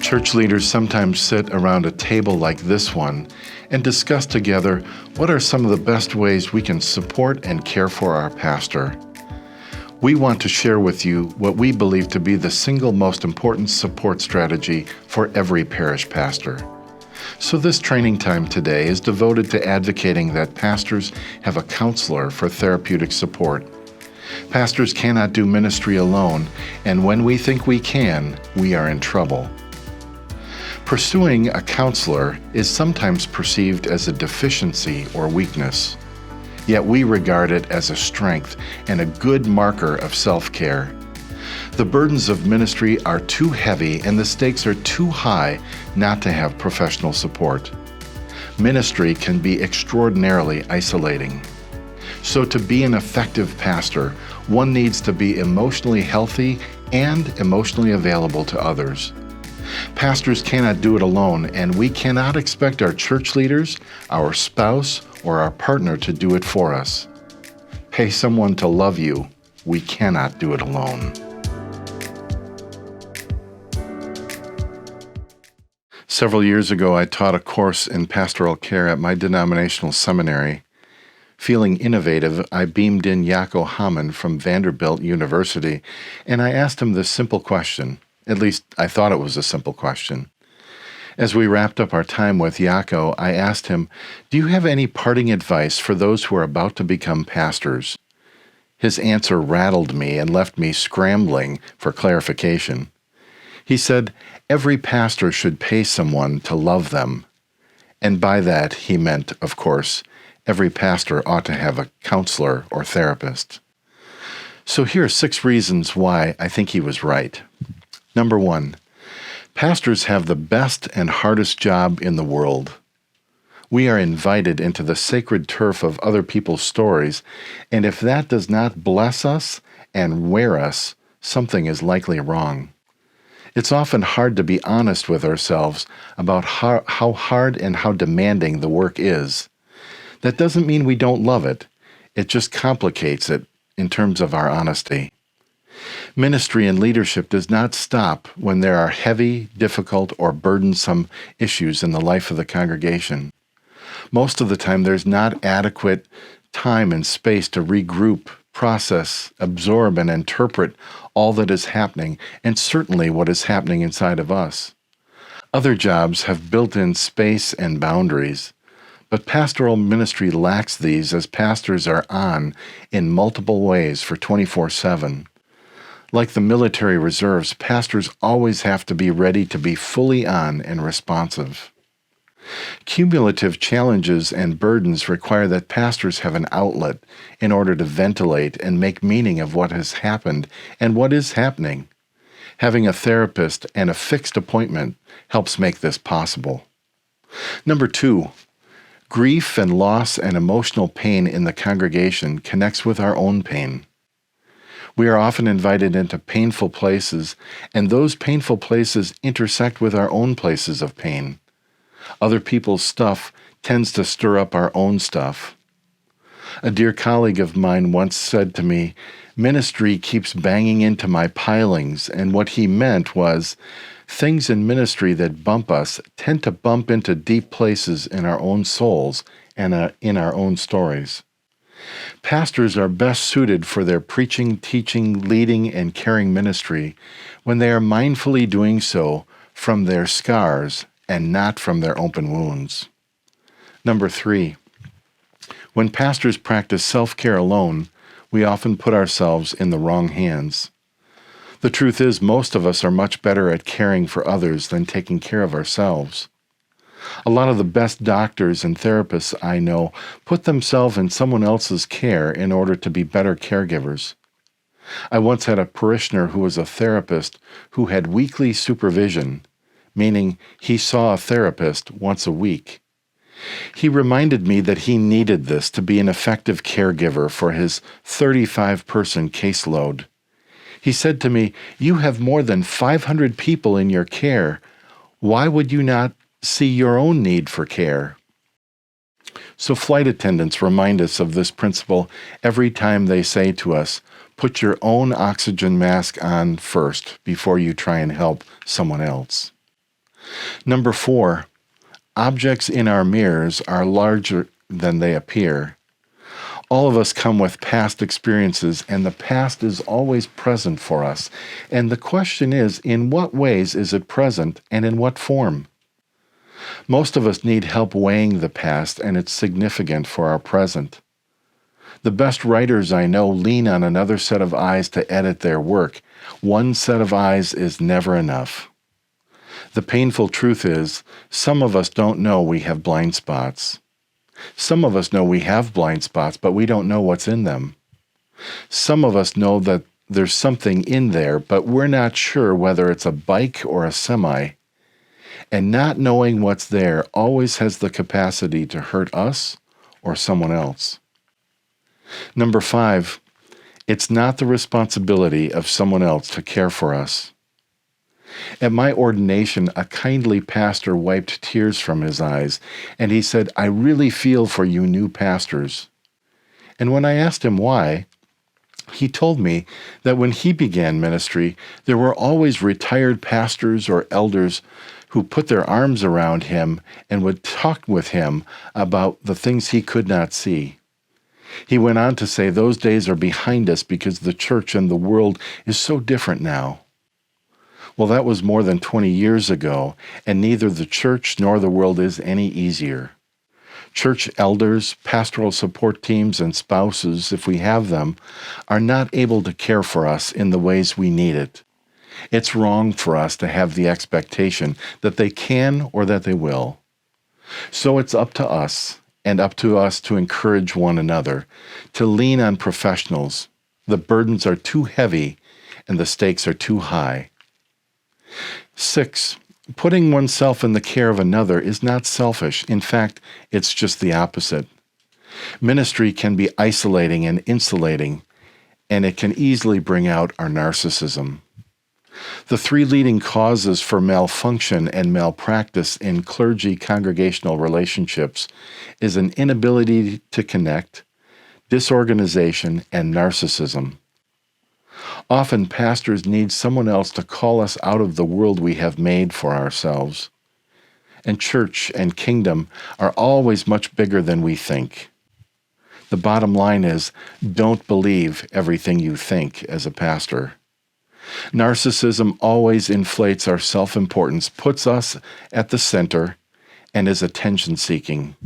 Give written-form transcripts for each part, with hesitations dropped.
Church leaders sometimes sit around a table like this one and discuss together what are some of the best ways we can support and care for our pastor. We want to share with you what we believe to be the single most important support strategy for every parish pastor. So this training time today is devoted to advocating that pastors have a counselor for therapeutic support. Pastors cannot do ministry alone, and when we think we can, we are in trouble. Pursuing a counselor is sometimes perceived as a deficiency or weakness, yet we regard it as a strength and a good marker of self-care. The burdens of ministry are too heavy and the stakes are too high not to have professional support. Ministry can be extraordinarily isolating. So to be an effective pastor, one needs to be emotionally healthy and emotionally available to others. Pastors cannot do it alone, and we cannot expect our church leaders, our spouse, or our partner to do it for us. Pay someone to love you. We cannot do it alone. Several years ago, I taught a course in pastoral care at my denominational seminary. Feeling innovative, I beamed in Jaco Hamann from Vanderbilt University, and I asked him this simple question. At least, I thought it was a simple question. As we wrapped up our time with Jaco, I asked him, "Do you have any parting advice for those who are about to become pastors?" His answer rattled me and left me scrambling for clarification. He said, "Every pastor should pay someone to love them." And by that, he meant, of course, every pastor ought to have a counselor or therapist. So here are 6 reasons why I think he was right. Number 1, pastors have the best and hardest job in the world. We are invited into the sacred turf of other people's stories, and if that does not bless us and wear us, something is likely wrong. It's often hard to be honest with ourselves about how hard and how demanding the work is. That doesn't mean we don't love it. It just complicates it in terms of our honesty. Ministry and leadership does not stop when there are heavy, difficult, or burdensome issues in the life of the congregation. Most of the time, there's not adequate time and space to regroup, process, absorb, and interpret all that is happening, and certainly what is happening inside of us. Other jobs have built-in space and boundaries, but pastoral ministry lacks these as pastors are on in multiple ways for 24/7. Like the military reserves, pastors always have to be ready to be fully on and responsive. Cumulative challenges and burdens require that pastors have an outlet in order to ventilate and make meaning of what has happened and what is happening. Having a therapist and a fixed appointment helps make this possible. Number 2, grief and loss and emotional pain in the congregation connects with our own pain. We are often invited into painful places, and those painful places intersect with our own places of pain. Other people's stuff tends to stir up our own stuff. A dear colleague of mine once said to me, "Ministry keeps banging into my pilings," and what he meant was, things in ministry that bump us tend to bump into deep places in our own souls and in our own stories. Pastors are best suited for their preaching, teaching, leading, and caring ministry when they are mindfully doing so from their scars and not from their open wounds. Number 3, when pastors practice self-care alone, we often put ourselves in the wrong hands. The truth is, most of us are much better at caring for others than taking care of ourselves. A lot of the best doctors and therapists I know put themselves in someone else's care in order to be better caregivers. I once had a parishioner who was a therapist who had weekly supervision, meaning he saw a therapist once a week. He reminded me that he needed this to be an effective caregiver for his 35-person caseload. He said to me, "You have more than 500 people in your care. Why would you not see your own need for care?" So flight attendants remind us of this principle every time they say to us, "Put your own oxygen mask on first before you try and help someone else." Number 4, objects in our mirrors are larger than they appear. All of us come with past experiences, and the past is always present for us. And the question is, in what ways is it present, and in what form? Most of us need help weighing the past and its significance for our present. The best writers I know lean on another set of eyes to edit their work. One set of eyes is never enough. The painful truth is, some of us don't know we have blind spots. Some of us know we have blind spots, but we don't know what's in them. Some of us know that there's something in there, but we're not sure whether it's a bike or a semi. And not knowing what's there always has the capacity to hurt us or someone else. Number 5, it's not the responsibility of someone else to care for us. At my ordination, a kindly pastor wiped tears from his eyes, and he said, "I really feel for you new pastors." And when I asked him why, he told me that when he began ministry, there were always retired pastors or elders who put their arms around him and would talk with him about the things he could not see. He went on to say those days are behind us because the church and the world is so different now. Well, that was more than 20 years ago, and neither the church nor the world is any easier. Church elders, pastoral support teams, and spouses, if we have them, are not able to care for us in the ways we need it. It's wrong for us to have the expectation that they can or that they will. So it's up to us, and up to us to encourage one another, to lean on professionals. The burdens are too heavy, and the stakes are too high. 6, putting oneself in the care of another is not selfish. In fact, it's just the opposite. Ministry can be isolating and insulating, and it can easily bring out our narcissism. The 3 leading causes for malfunction and malpractice in clergy-congregational relationships is an inability to connect, disorganization, and narcissism. Often pastors need someone else to call us out of the world we have made for ourselves. And church and kingdom are always much bigger than we think. The bottom line is, don't believe everything you think as a pastor. Narcissism always inflates our self-importance, puts us at the center, and is attention-seeking.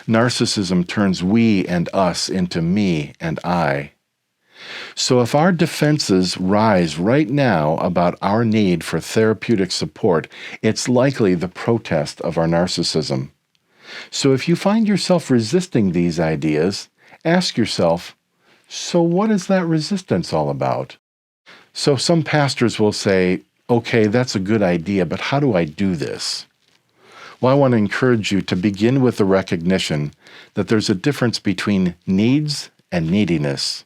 Narcissism turns we and us into me and I. So if our defenses rise right now about our need for therapeutic support, it's likely the protest of our narcissism. So if you find yourself resisting these ideas, ask yourself, so what is that resistance all about? So some pastors will say, okay, that's a good idea, but how do I do this? Well, I want to encourage you to begin with the recognition that there's a difference between needs and neediness.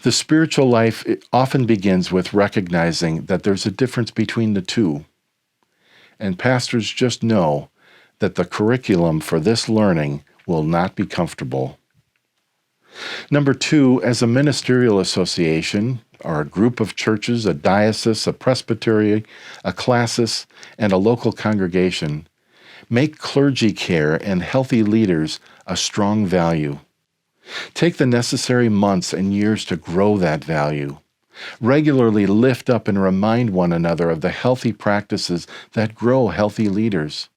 The spiritual life often begins with recognizing that there's a difference between the two. And pastors just know that the curriculum for this learning will not be comfortable. Number 2, as a ministerial association, or a group of churches, a diocese, a presbytery, a classis, and a local congregation, make clergy care and healthy leaders a strong value. Take the necessary months and years to grow that value. Regularly lift up and remind one another of the healthy practices that grow healthy leaders.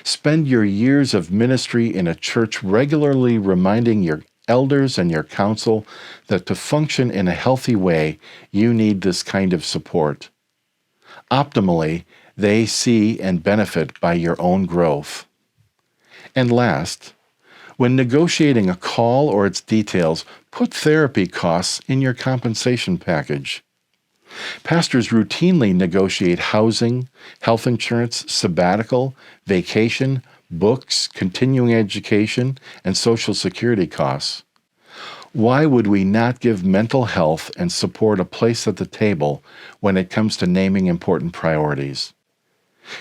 Spend your years of ministry in a church regularly reminding your elders and your council that to function in a healthy way, you need this kind of support. Optimally, they see and benefit by your own growth. And last, when negotiating a call or its details, put therapy costs in your compensation package. Pastors routinely negotiate housing, health insurance, sabbatical, vacation, books, continuing education, and Social Security costs. Why would we not give mental health and support a place at the table when it comes to naming important priorities?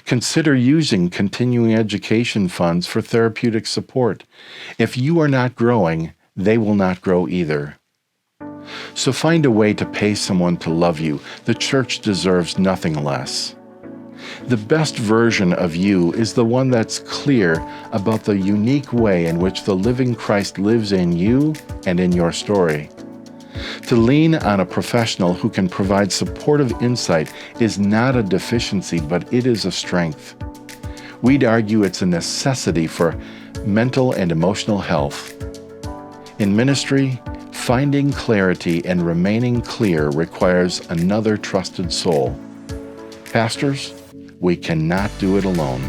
Consider using continuing education funds for therapeutic support. If you are not growing, they will not grow either. So find a way to pay someone to love you. The church deserves nothing less. The best version of you is the one that's clear about the unique way in which the living Christ lives in you and in your story. To lean on a professional who can provide supportive insight is not a deficiency, but it is a strength. We'd argue it's a necessity for mental and emotional health. In ministry, finding clarity and remaining clear requires another trusted soul. Pastors, we cannot do it alone.